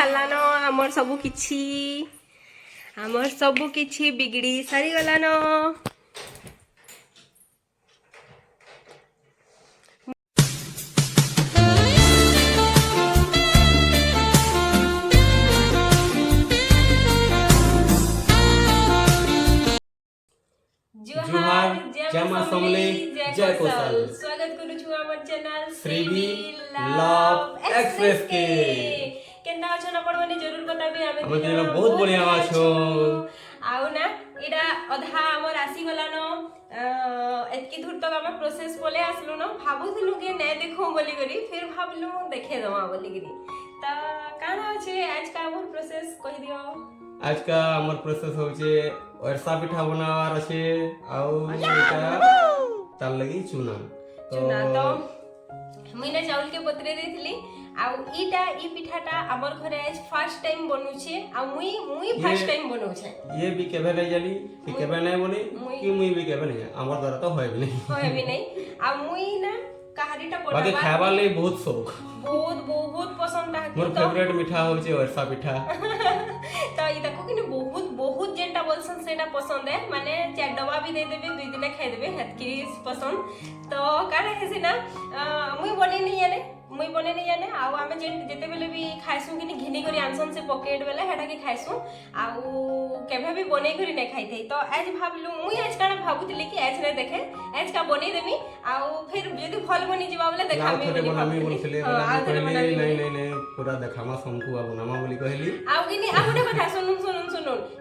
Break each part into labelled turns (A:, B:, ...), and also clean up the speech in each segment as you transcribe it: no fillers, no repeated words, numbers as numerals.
A: सारान आमर सबू किछि बिगड़ी सारी गलान।
B: जोहार जय मां समले जय कौशल।
A: स्वागत करू छु हमर चैनल
B: श्रीवी लव एक्सप्रेस के।
A: केना अछन आपण माने जरूर बताबे।
B: हम तेरा बहुत बढ़िया आछो।
A: आउ ना एडा अधा हमर आसी गलानो एतकी दूर तक हम प्रोसेस कोले आसलो न भाबुथलु के नै देखो बोली करी फिर भाबलु देखे दमा बोली करी। त काना अछि आज का हमर प्रोसेस कहि दियो।
B: आज का हमर प्रोसेस होचे वर्षा पिठा बनावार छे आउ एटा तार लगी चूना
A: तो मुइना चावल के बतरे देथिली आउ ईटा ई पिठाटा हमर घरे आज फर्स्ट टाइम बनउ छे आ मुई फर्स्ट टाइम बनउ छे।
B: ये भी केबे नै जाली कि केबे नै बने कि मुई भी केबे नै हमर द्वारा तो होय भी नहीं
A: आ मुई ना कहारीटा पड़वा
B: बाकी खावा ले बहुत शौक
A: बहुत पसंद है।
B: मोर फेवरेट मिठा होचे वर्षा पिठा।
A: तो ई देखो कि बहुत जेंटा बोलसन सेटा पसंद है माने चार डब्बा भी दे देबे 2 दिन खाइ देबे हतकी पसंद। तो काना हेसी ना मुई बने नहीं जाने आउ आमे जेते बेले भी खाइसु कि घिनी करी आनसन से पॉकेट बेले हेटा के खाइसु आउ केभे भी बने करी नै खाइ थई। तो आज भाबलु मुई आज काना भाबुतली कि आज नै देखे आज का बने देमी आउ फिर यदि फल बनी जिबा बेले देखामी बोली
B: नहीं पूरा देखामा समकु आ बनामा बोली कहली।
A: आउ किनी आउने कथा सुनुन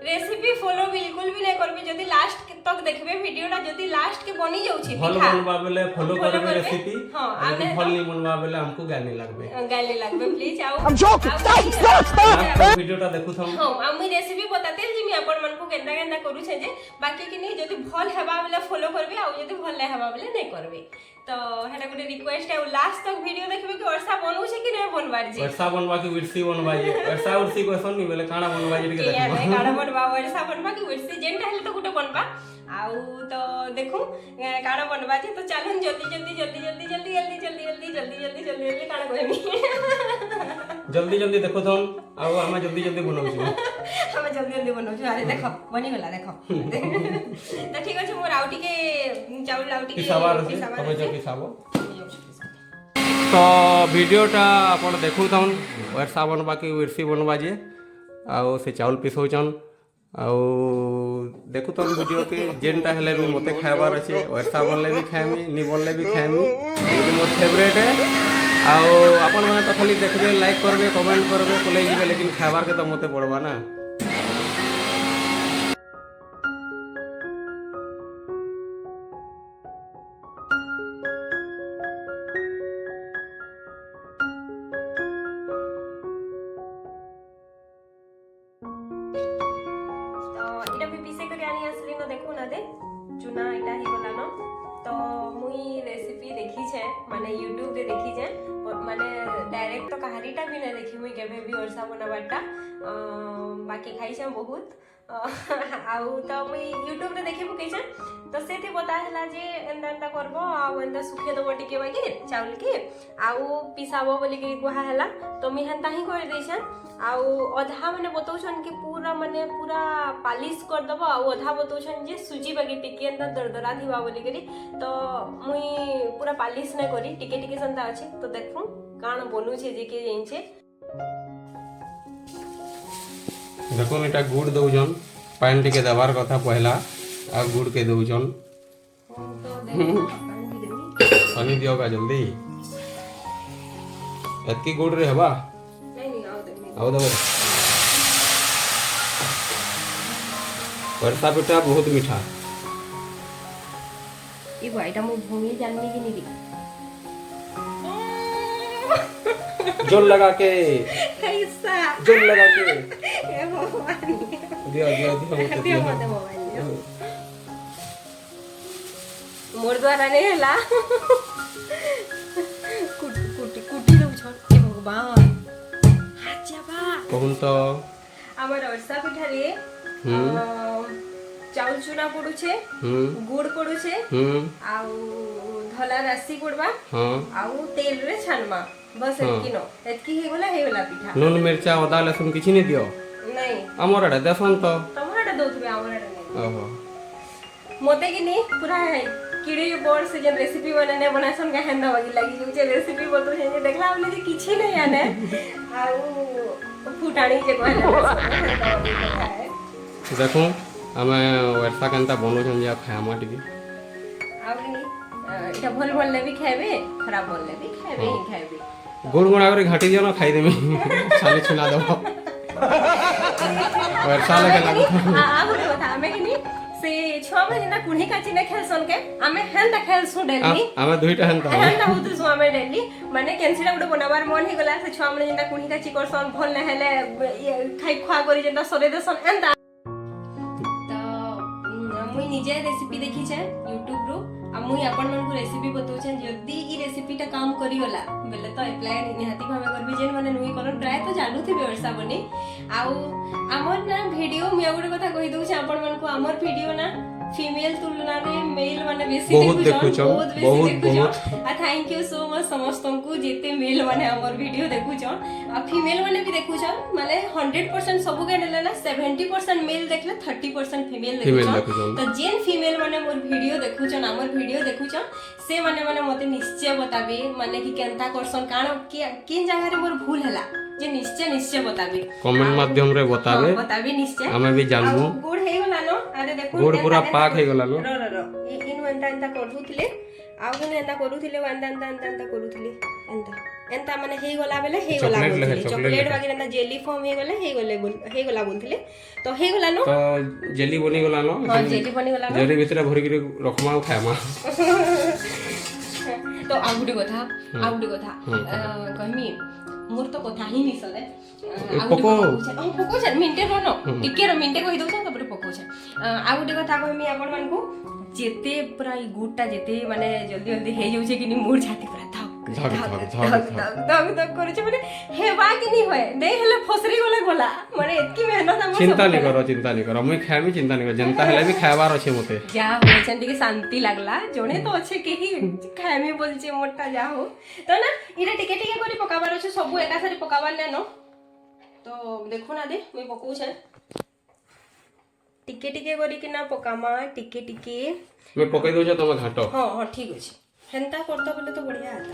A: रेसिपी फॉलो बिल्कुल भी नै करबे। जदि लास्ट तक देखबे वीडियोटा जदि लास्ट के बनी जाउछि
B: फल बनवा बेले फॉलो करबे रेसिपी। हां आने फल नहीं बनवा बेले हमको गाली लागबे प्लीज आउ वीडियोटा देखु हम।
A: हां हम रेसिपी बताते जे मी अपन मन को केंदा करू छे जे बाकी कि नहीं जदि भल हेबा बेले फॉलो करबे आउ जदि भल नै हेबा बेले नै करबे। तो हेटा गुटे रिक्वेस्ट है लास्ट तक वीडियो देखबे कि वर्षा बनउ छे कि नै बनवार जे
B: वर्षा बनवा की विरसी बनवा जे वर्षा उरसी क्वेश्चन नहीं बेले काना बनवा जे के देखबो
A: काना बनवा वर्षा बनवा की विरसी जेंटा हेले तो गुटे बनवा आउ तो देखू काना बनवा जे। तो चलन जल्दी काना कहमी
B: जल्दी देखो तो आउ हम जल्दी बनाउ छी
A: हम जल्दी बनाउ छी। अरे देखो बनी गला देखो तो ठीक अछि मोर आउटी के चावल आउटी के
B: पिसाबो। तो वीडियोटा आपण देखु थन वर्षा बनवा की विरसी बनवा जे आउ से चावल पिसौचन आउ देखु तो वीडियो के जेनटा हेले भी मते खाइबार अछि वर्षा बनले भी खाइमी नि बनले भी खाइमी मोर फेवरेट है। आउ आपण माने तो खाली देखबे लाइक करबे कमेंट करबे कोले जिबे लेकिन खाइबार के तो मते पड़बा ना।
A: चूना इटा ही बोला न। तो मुई रेसिपी देखी छे माने यूट्यूब रे देखी छे माने डायरेक्ट तो कहारीटा भी नै देखी मुई केबे भी वर्षा बनाबाटा बाकी खाई छे बहुत आउ तो मुई यूट्यूब रे देखि पकै छे। तो सेठी बता हला जे एंदा करबो आउ एंदा सुखे दबो टिके बाकी चावल के आउ पिसाबो बोली के कुहा हला। तो मी हंता ही कर दै छे आउ अधा माने बतौछन कि पूरा पालिश कर दबो आउ अधा बतौछन जे सुजी बाकी टिके एंदा दरदरा दिबा बोली करी। तो मुई पूरा पालिश नै करी टिके संता अछि। तो देखू कान बनू छे जे के जेन छे
B: देखो एटा गुड़ दउजन पानी टिके देबार कथा पहला आ गुड़ के दउजन पानी दियो का जल्दी एतकी गुड़ रे हबा आओ दबो। वर्षा पिठा बहुत मीठा
A: ई भाईटा मु भूमि जाननी की नहीं
B: जोर लगा के
A: कैसा
B: जोर लगा के
A: ए भगवान
B: दियो
A: मत मोबाइल मोर द्वारा नहीं हला कुटी दउ छ ए भगवान हाच्याबा
B: कहून तो
A: हमर वर्षा पिठा रे चाउल चूना पड़ू छे गुड़ पड़ू छे आउ धला राशि पड़बा आउ तेल रे छानमा बस एतकी न एतकी हे गला पिठा
B: नून मिर्चा अदा लहसुन किछि नहीं दियो
A: नहीं
B: हमर आड़े देसन तो
A: तमरा दउथबे हमर नहीं
B: ओहो
A: मोते कि नहीं पूरा है किड़ी बोर्ड से जब रेसिपी बनाने बनासन का हेंदा वगी लगी जो रेसिपी बतो जे देखला हमने जे किछि नहीं आने आ फुटाणी जे कहला
B: देखो हमें वर्षा केनता बनौ छन जा खामा टिके
A: आ इटा भल भल भी खाबे खराब भल भी खाबे ही खाबे
B: गुड़ गुड़ा करे घाटी दियो ना खाई देमी छाली छुना दबो वर्षा लगे लागो
A: आ बोले बता हमें कि नहीं से छुआ में जिना कुणी काची ने खेलसन के हमें हेंदा खेलसु डेली
B: हमें दुईटा हेंता
A: हेंदा होतु सु हमें डेली माने कैंसिला गुडे बनाबार मन हे गला से छुआ में जिना कुणी काची करसन भल न हेले खाई खुआ करी जिना सरे देसन एंदा तो मुई निजे रेसिपी देखि छे YouTube रो आ मुई आपन मन को रेसिपी बतौ छे जदी ई रेसिपीटा काम करी होला बेले तो अप्लाई निहाती भाबे करबी जेन माने नुई करन ट्राई तो चालू थी वर्षा बनी आउ हमर ना वीडियो मैं गोटे कथा कहि दउ छे आपन मन को हमर वीडियो ना फीमेल तुलना रे मेल माने बेसी देखुछन बहुत देखुछन आ थैंक यू सो मच समस्त को जेते मेल माने हमर वीडियो देखुछन आ फीमेल माने भी देखुछन माने 100% सब के नेले ना 70% मेल देखले 30% फीमेल देखुछन तो जेन फीमेल माने मोर वीडियो देखुछन हमर वीडियो देखुछन से माने मते निश्चय बताबे माने कि केनता करसन कान किन जगह रे मोर भूल हला जे निश्चय बताबे
B: कमेंट माध्यम रे बताबे
A: निश्चय
B: हमें भी जानबो
A: गुड़ हे गला न अरे देखो
B: गुड़ पूरा पाक हे गला न
A: रो इन एंता करूथिले आउ जने एंता करूथिले एंता करूथिले एंता माने हे गला बेले हे गला बोलथिले चॉकलेट वागे एंता जेली फॉर्म हे गला बोलथिले तो हे गला न
B: तो जेली बनी गला न
A: हां जेली बनी गला न
B: जेली भीतर भरि के रखमा खायमा
A: तो आउडी कथा कहमी मोर तो कथा ही नहीं सले पको छ मिनटे रो न मिनटे कहि दउ छ तबरे पको छ आउडी कथा कहमी आपन मन को जेते पूरा ई गुडटा जेते माने जल्दी हे जाउ छै कि नि मोर छाती पूरा धक करे छै माने हेबा कि नि होय नै हेले फसरी गला माने एतकी मेहनत हम
B: चिंता नहीं करो मैं खाएमी चिंता नहीं करो जनता हेले भी खायबार अछि मते
A: जा होय छन टिके शांति लागला जणे तो अच्छे के ही खाएमी बोल छै मोटा जा हो तो ना इरा टिके करी पकाबार अछि सब एका सारी पकाबार नै न तो देखो ना दे मैं पकाउ छै टिके करी कि ना पकामा टिके
B: मैं पकाई दउ छ तमे घाटो
A: हां ठीक अछि हेंता करता बोले तो बढ़िया आता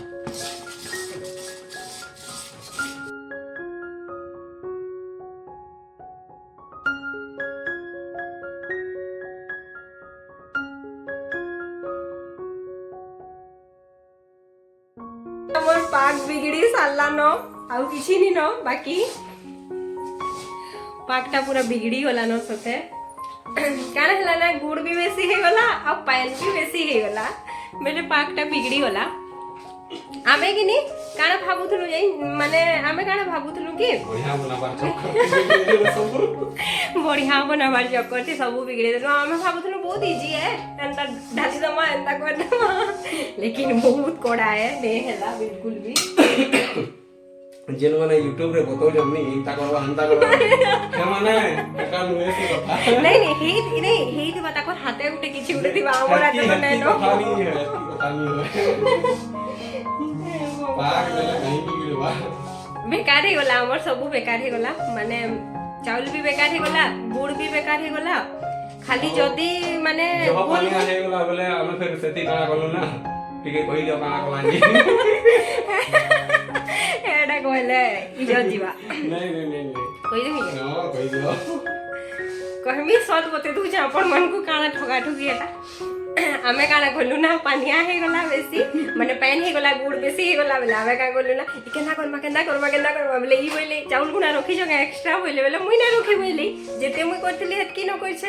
A: हमर पाक बिगड़ी साला न आउ किछि नि न बाकी पाकटा पूरा बिगड़ी होला न सते काना हला ना गुड़ भी बेसी हे गला आ पानी भी बेसी हे गला मेरे पाकटा बिगड़ी गला आमे कि नि काना भाबुथलु जाई माने आमे काना भाबुथलु कि बढ़िया बनाबार चक्कर से सब बिगड़े देलो आमे भाबुथलु बहुत इजी है एंता ढाली दमा एंता कर दमा लेकिन बहुत कोड़ा है नै हला बिल्कुल भी
B: जेन माने YouTube रे बतो जमनी इता करवा हंता करवा के माने एका नुए से कथा
A: नहीं हेई बता को हाथे उठे किछि उठे दिबा हमर हाथे तो नै नो
B: कथा नहीं पाक देला कहीं भी गिरवा
A: बेकार हे गला हमर सब बेकार हे गला माने चावल भी बेकार हे गला गुड़ भी बेकार हे गला खाली जदी माने
B: जो पानी हे गला बोले हम फिर सेती काना करलो ना टिके कहि दियो काना कलानी
A: एडा कहले इजो जीवा
B: नहीं
A: कहि देबी
B: हां कहि दियो
A: कहमी सत बते दू छ अपन मन को काना ठगा ठगी एटा आमे काना करलु ना पानिया हे गला बेसी माने पैन हे गला गुड़ बेसी हे गला बेला आमे का करलु ना केना करबा बोले ई बोले चाउल गुना रखी जगह एक्स्ट्रा बोले मुई ना रखी बोले जेते मुई करथली हेतकी न कइछ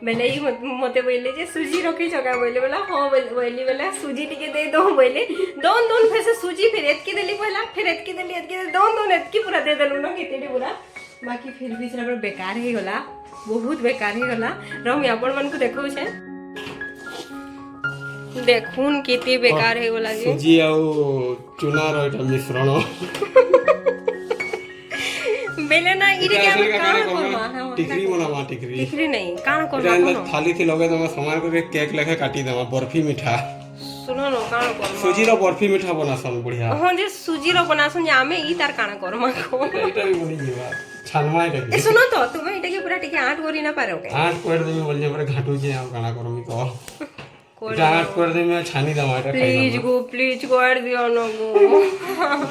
A: बेले ई मते बोले जे सूजी रखी जगह बोले हां बोले सूजी टिके दे दो बोले दोन फिर से सूजी फिर एतकी देली पहला फिर एतकी देली दोन एतकी पूरा दे देलु ना केतेडी पूरा बाकी फिर भी से बेकार हे गला बहुत बेकार हे गला रम अपन मन को देखौ छे देखून केते बेकार हे गला जे
B: सूजी आ चूना रो एटा मिश्रण
A: बेले ना इरे के हम कान करबा
B: टिकरी
A: नहीं कान करबा
B: थाली थी लगे तमे सामान के केक लेके काटी देबा बर्फी मीठा
A: सुनो न काण कर
B: ସୁଜିର ବର୍ଫି ମିଠା ବନାସନ୍ ବଢିଆ
A: ହଁ ଯେ ସୁଜିର ବନାସନ୍ ଯେ ଆମେ ଇ ତାର କାଣ କରମା କୋ
B: ଏଇଟା ବି ବନି ଯିବା ଛାନମା ଏଟା
A: ଏ सुनो तो तुमे इटा के पूरा टिके आठ करी ना पारो के
B: आठ कर देबी बोल जे पर घाटुची आ काना करमी तो এটা আট করে দেবি ছানি দাও এটা
A: प्लीज कर दियो न गो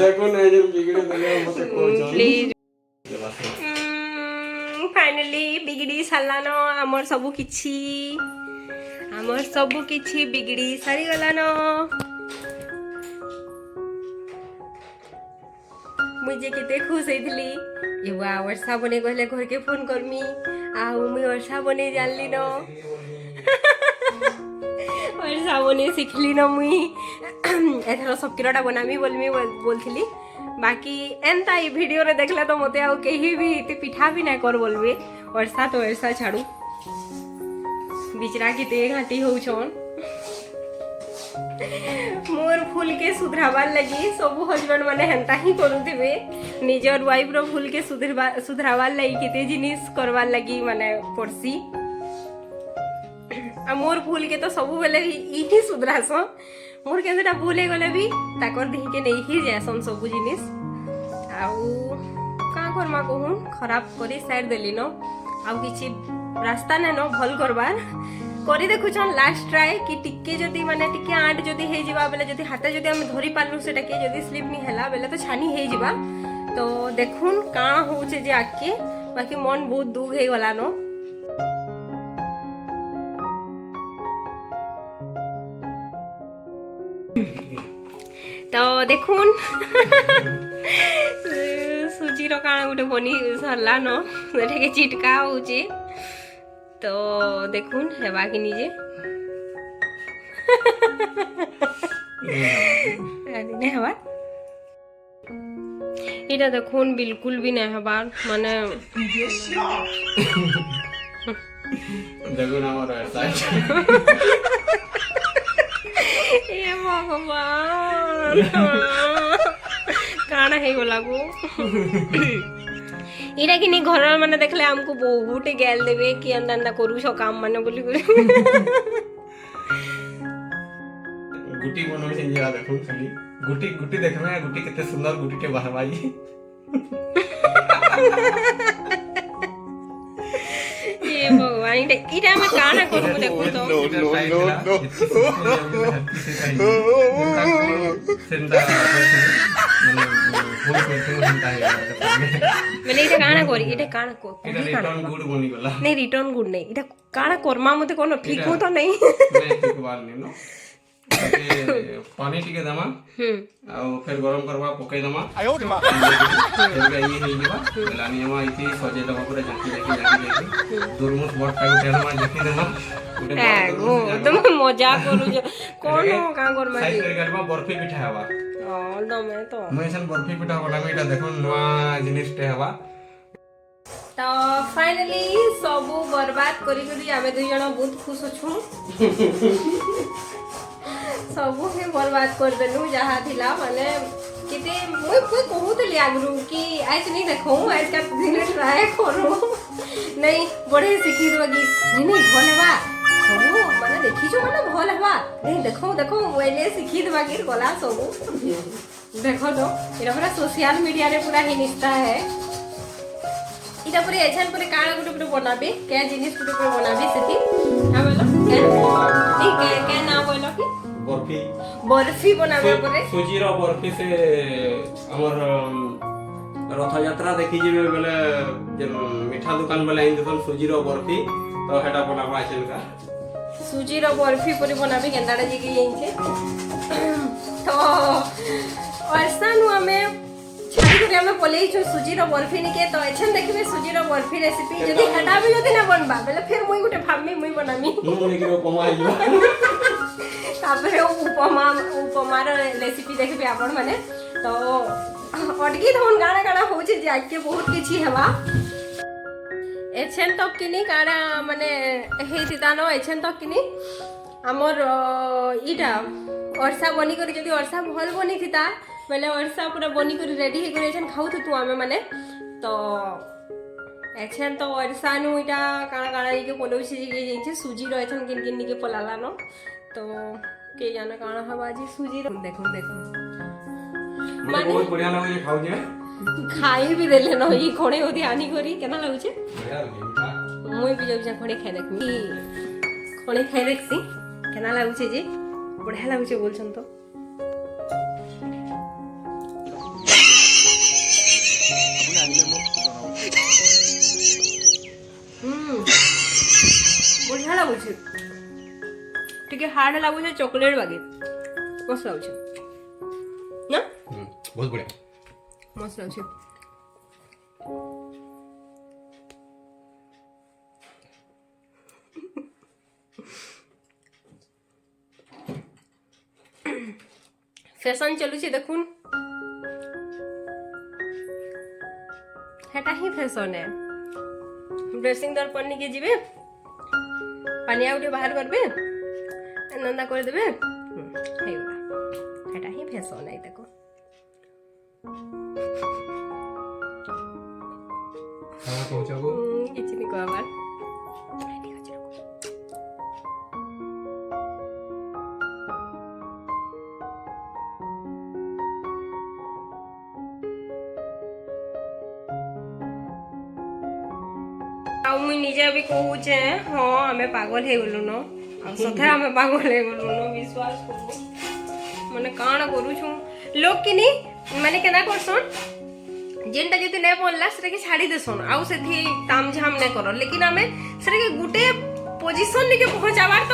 B: দেখো না এই যে বিগড়ে দেলে মতে কইছ
A: प्लीज फाइनली बिगड़ी सालानो हमर सबु किछि बिगड़ी सारी गलानो मुझे केते खुश होइथली ये वा वर्षा बने कहले घर के फोन करमी आ मुई वर्षा बने जानली न वर्षा बने सिखली न मुई एथरो सब किरोटा बनामी बोलथली बाकी एंता ई वीडियो रे देखले तो मते आउ केही भी इते पिठा भी ना कर बोलबे वर्षा तो वर्षा छाड़ू बिचरा किते घाटी होउ छन मोर फूल के सुधरावार लगी सब हस्बैंड माने हेंता ही करूथिबे निजर वाइफ रो फूल के सुधरावार लगी केते जिनिस करवार लगी माने पड़सी आ मोर फूल के तो सब बेले ई ही सुधरास मोर केनटा भूले गले भी ताकर देही के नहीं ही जासन सब जिनिस आउ का करमा कहून खराब करी साइड देली न आउ किछि रास्ता नै न भल करबार करी देखुछन लास्ट ट्राई कि टिके जदी माने टिके आट जदी हे जिबा बेले जदी हाथे जदी हम धरि पालु सेटा के जदी स्लिप नि हैला बेले तो छानी हे जिबा तो देखुन का होचे जे आके बाकी मन बहुत दुख हे गला न तो देखुन सुजी रो काना गुटे बनी सरला न सेटा के चिटका होचे तो देखुन हेबा कि निजे नहीं हवा इटा देखुन बिल्कुल भी नहीं हबार माने
B: देखो ना और ऐसा
A: ये भगवान काना हे गोला को इरा कि नहीं घर माने देखले हमको बहुत गैल देवे कि अंदा अंदा करू छो काम माने बोली
B: गुटी बनवे से जरा देखो खाली गुटी गुटी देखमे गुटी कितने सुंदर गुटी के बहवाई
A: ये भगवान इटा में काना करू देखो तो
B: सेंदा
A: मैंने इटा काना करी इटा काना को
B: এটা রিটার্ন গুড বনি গলা
A: नहीं रिटर्न गुड नहीं इटा काना करमा मते कोनो ठीक हो तो नहीं
B: नहीं ठीक बाल नहीं नो पानी टिके दमा आ फिर गरम करवा पकई दमा आयो दमा फिर ये हे जबा लानी हम इति सजे दमा पूरा झांकी दुरमुस बट टाइम देना झांकी दमा
A: गो तुम मजा करू जो कोनो का करमा
B: साइड कर गलमा बर्फी पिठा हवा
A: दमे तो
B: मैं सन बर्फी पिठा बनाबे एटा देखो नवा जिनिस टे हवा
A: तो फाइनली सब बर्बाद करी करी आमे दुई जण बहुत खुश अछु सब हे बर्बाद कर देलु जहा थिला माने किते मुई कोई कहूतली आगरु कि आज नहीं देखो आज का दिन ट्राई करो नहीं बड़े सिखी दोगी नहीं भले बा सब माने देखी जो माने भल हवा नहीं देखो देखो मोबाइल सिखी दबा के गला सब देखो तो इरा पूरा सोशल मीडिया रे पूरा ही निष्ठा है इटा पूरे एछन पूरे काळा गुटे गुटे बनाबे के जिनिस गुटे गुटे बनाबे सेति हा बोलो के ना बोलो कि बर्फी बनाबे परे
B: सुजी रो बर्फी से हमर रथ यात्रा देखि जेबे बेले जे मीठा दुकान वाला इन देखन सुजी रो बर्फी तो हेटा बनाबा आछल का
A: सुजी रो बर्फी परे बनाबे केंदाडा जी के यहीं तो वर्षानु हमें छाड़ी करे हमें पले छु सुजी रो बर्फी निके तो एछन देखबे सुजी रो बर्फी रेसिपी जदी हेटा भी जदी ना बनबा बेले फिर मुई गुटे भाबमी मुई बनामी
B: मुई के उपमा आइबा
A: तापरे उपमा रो रेसिपी देखबे आपण माने तो अटकी धन गाना गाना होचे जे आके बहुत किछि हेबा एछन तक किनी काडा माने हेतिता न एछन तक किनी हमर इटा वर्षा बनी करी जदी वर्षा भल बनी थिता बेले वर्षा पूरा बनी करी रेडी हे करे एछन खाउ तू आमे माने तो एछन तो वर्षा नु इटा काना काना के पोलोछि जे जे सुजी रो एछन किन किन के पलाला न तो के जाने काଣା हवा आज सुजी देखो देखो
B: मने बहुत बढ़िया लागे खाऊ जे
A: खाई भी देले न ई खणे ओदी आनी करी केना लागु छे
B: बढ़िया लागे मीठा
A: मुई भी जाउ खणे खाइ देखी खणे खाइ देखसी केना लागु छे जे बढ़िया लागु छे बोलछन तो बढ़िया लागु छे ठीक है हार्ड लागु छे चॉकलेट बागे मस्त लागु छे ना
B: बहुत बढ़िया
A: मस्त लागु छे फैशन चलु छे देखुन हेटा ही फैशन है ड्रेसिंग दर्पण के जीवे पानिया उठे बाहर करबे नंदा कर देबे हेला हेटा ही फैशन है देखो
B: खाना पहुंचाबो
A: किछि नि कहबार ଆଉ ମୁଇଁ ନିଜେ ବି କହୁଛେ ହଁ ଆମେ ପାଗଲ ହେଇଗଲୁନ ଆଉ ସଥା ଆମେ ପାଗଲ ହେଇଗଲୁନ ବିଶ୍ୱାସ କରୁ ମାନେ କାଣା କରୁଛୁ ଲୋକ କିନି ମାନେ କେନା କରସନ୍ ଯେନ୍ଟା ଯଦି ନାଇଁ ପଡଲା ସେଟାକେ ଛାଡ଼ି ଦେସନ୍ ଆଉ ସେଠି ତାମଝାମ ନାଇଁ କର ଲେକିନ ଆମେ ସେଟାକେ ଗୁଟେ ପୋଜିସନ୍ ନିକେ ପହଞ୍ଚାବାର ତ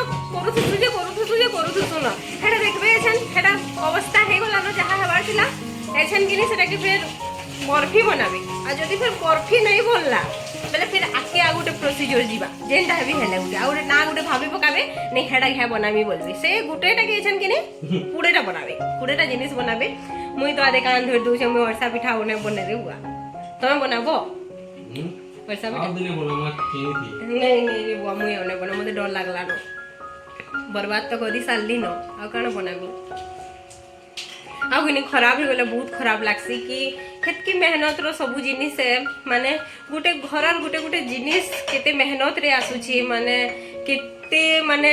A: କରୁଥିସୁ ନା ହେଟା ଦେଖବେ ଏଛନ୍ ହେଟା ଅବସ୍ଥା ହେଇଗଲାନ ଯାହା ହେବାର ଥିଲା ଏଛନ୍ କିନି ସେଟାକେ ଫେର बर्फी बनाबे आ जदी फिर बर्फी नहीं बोलला बेले फिर आके आ गुटे प्रोसीजर जीवा जेनटा भी हेले गुटे आ गुटे ना गुटे भाबी पकाबे नहीं हेडा घे बनाबी बोलबे से गुटेटा के छन किने कुडेटा बनाबे कुडेटा जिनिस बनाबे मुई तो आदे कान धर दउ छ मुई वर्षा पिठा ओने बने रे हुआ तमे बनाबो वर्षा पिठा
B: आप दिने बोला केनी थी
A: नहीं रे बुआ मुई ओने बना मते डर लागला न बर्बाद तो कदी सालली न आ काना बनाबी आ किनी खराब हो गले बहुत खराब लागसी कि केतकी मेहनत रो सब जिनिस है माने गुटे घरर गुटे गुटे जिनिस केते मेहनत रे आसुची माने केते माने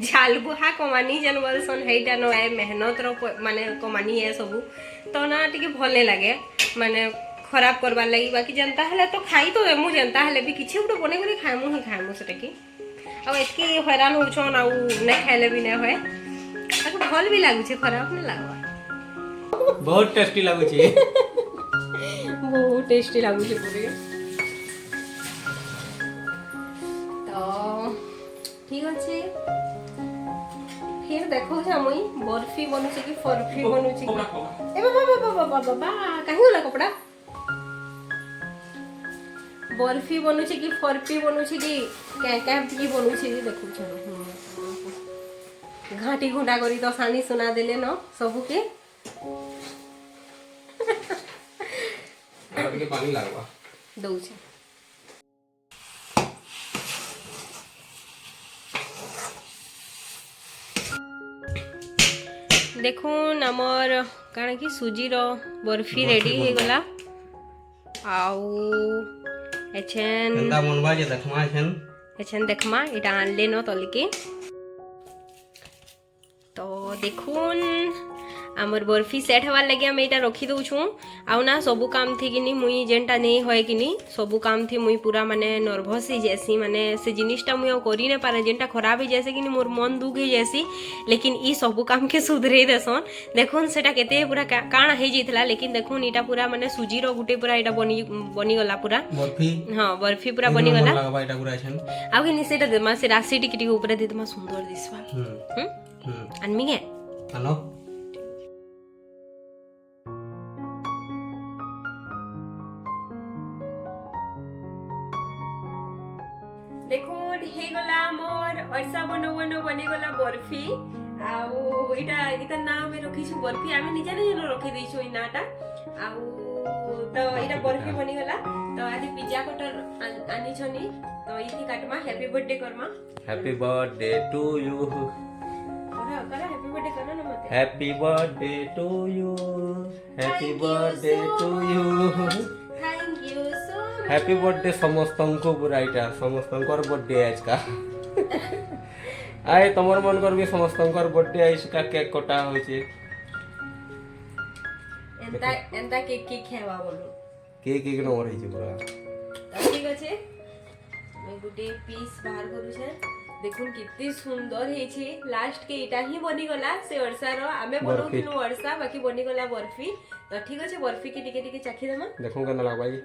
A: झालबुहा कमानी जन बोलसन हेटा न ए मेहनत रो माने कमानी है सब तो ना टिके भले लागे माने खराब करबार लागि बाकी जनता हले तो खाई तो देमु जनता हले भी किछि गुटे बने करे खाइमु सेटा की आ एतकी हैरान होछन आ नै खाइले भी नै होय ताको भल भी लागु छे खराब नै लागवा
B: बहुत टेस्टी लागु छी
A: बहुत टेस्टी लागु छी पूरे तो ठीक अछि फिर देखो छ मुई बर्फी बनु छी कि फरफी बनु छी ए बाबा काहे होला कपड़ा बर्फी बनु छी कि फरफी बनु छी कि क्या की बनु छी देखो छ घाटी घुंडा करी तो सानी सुना देले न सबु के
B: के पानी लागवा
A: दउ छै देखुन हमर काना कि सुजी रो बर्फी रेडी हे गला आउ एछन
B: केंदा मनवा जे देखमा
A: एछन देखमा इटा आनले न तलके तो देखुन आमर बर्फी सेट हवार लगे आम एटा रखी दउ छु आउ ना सबु काम थी किनी मुई जेनटा नहीं होय किनी सबु काम थी मुई पूरा माने नर्वस ही जैसी माने से जिनिसटा मुई करि नै पारे जेनटा खराब ही जैसे किनी मोर मन दुख ही जैसी लेकिन ई सबु काम के सुधरे देसन देखुन सेटा केते पूरा काना हे जितला लेकिन देखुन इटा पूरा माने सुजी रो गुटे पूरा इटा बनी गला पूरा
B: बर्फी
A: हां बर्फी पूरा बनी गला
B: लागबा इटा पूरा छन
A: आउ किनी सेटा देमा से राशि टिकटी ऊपर दे देमा सुंदर दिसवा अनमी के
B: आनो
A: देखुन हे गला मोर अर्सा बनो बनी गला बर्फी आउ इटा नाम में रखी छु बर्फी आमे निजे निजे रखी दै छु इ नाटा आउ तो इटा बर्फी बनी गला तो आज पिज्जा कटर आनी छनी तो इथि काटमा हैप्पी बर्थडे करमा
B: हैप्पी बर्थडे टू यू
A: करा हैप्पी बर्थडे करना न मते
B: happy birthday to you happy birthday to you
A: thank you so much
B: happy birthday समस्तन को पूरा इटा समस्तन को बर्थडे आज का ଆଏ ତମର ମନକର ବି ସମସ୍ତଙ୍କର ବର୍ଥଡେ ଆଇସକା କେକ୍ କଟା ହଉଛି
A: ଏନ୍ତା ଏନ୍ତା କେକ୍ ଖାଇବା ବୋଲୁ
B: କେକ୍ ଏକ ନମ୍ବର ହେଇଛି ପୁରା
A: ତ ଠିକ ଅଛି ମୁଁ ଗୋଟେ ପିସ୍ ବାହାର କରୁଛେ দেখুন কেতে সুন্দর হয়েছে লাস্ট কে এটা হি বনিগলা সে অর্ষার আমি বনাউথিলু অর্ষা বাকি বনিগলা বরফি তো ঠিক আছে বরফি কে টিকে টিকে চাখি দেমা
B: দেখুন কেন লাগবা যে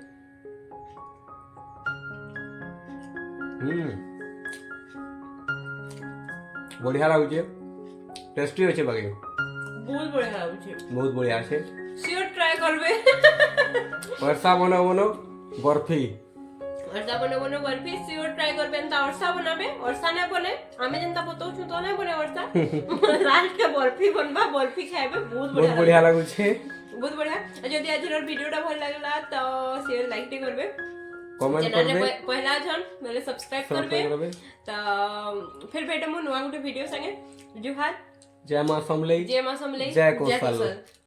B: বঢ়িয়া লাগুছে টেস্টি হচ্ছে বাকি
A: বহুত বড়িয়া লাগুছে
B: বহুত বঢ়িয়া আছে
A: শিওর ট্রাই করবে
B: वर्षा बनो बनो बर्फी
A: অর্ষা বনাবো বরফি শিওর ট্রাই করবেন তা অর্ষা বানাবে অর্ষা না বনে আমি যেনতা বতাউছু তো না বনে অর্ষা লাস্ট কে বরফি বনবা বরফি খাইবে বহুত
B: बहुत बढ़िया लाଗୁছে
A: बहुत बढ़िया যদি আজর ভিডিওটা ভালো লাগলা তো শেয়ার লাইক টি করবে
B: कमेंट
A: चैनल
B: करबे
A: पहला छन मेरे सब्सक्राइब करबे
B: करबे
A: तो फिर बेटा मु नुआ गुटे वीडियो संगे जुहार
B: जय मां समलई
A: जय मां समलई
B: जय कौशल।